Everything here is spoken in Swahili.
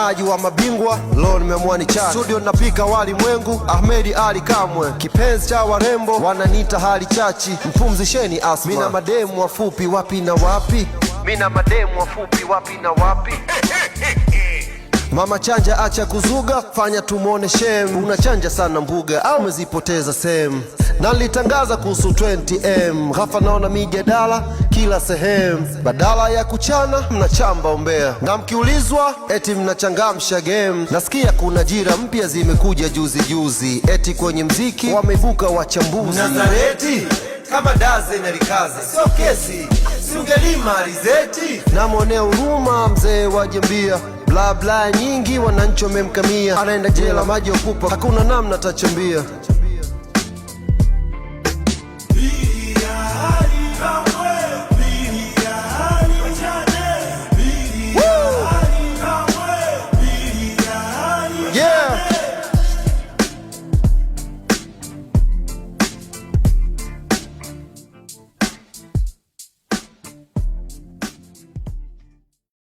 mpambanaji wa mabingwa, leo nimeamua ni chana. Studio napika wali mwengu, Ahmed Ali Kamwe, kipenzi cha warembo wananiita hali chachi, mpumzisheni asma. Mina mademu wafupi wapi na wapi, mina mademu wafupi wapi na wapi. Mama chanja acha kuzuga, fanya tumone shem. Unachanja sana mbuga au umezipoteza sehemu. Na nilitangaza kuhusu 20M, ghafla naona mijadala kila sehemu. Badala ya kuchana mnachamba umbea, na mkiulizwa eti mnachangamsha game. Nasikia kuna jira mpya zimekuja juzi juzi, eti kwenye mziki wameibuka wachambuzi. Nazareti kama daze na likaze, sio kesi, si ungelima alizeti. Namwonea huruma mzee wa jembia, bla bla nyingi wananchi wamemkamia. Anaenda jela maji okupa, hakuna namna tachambia.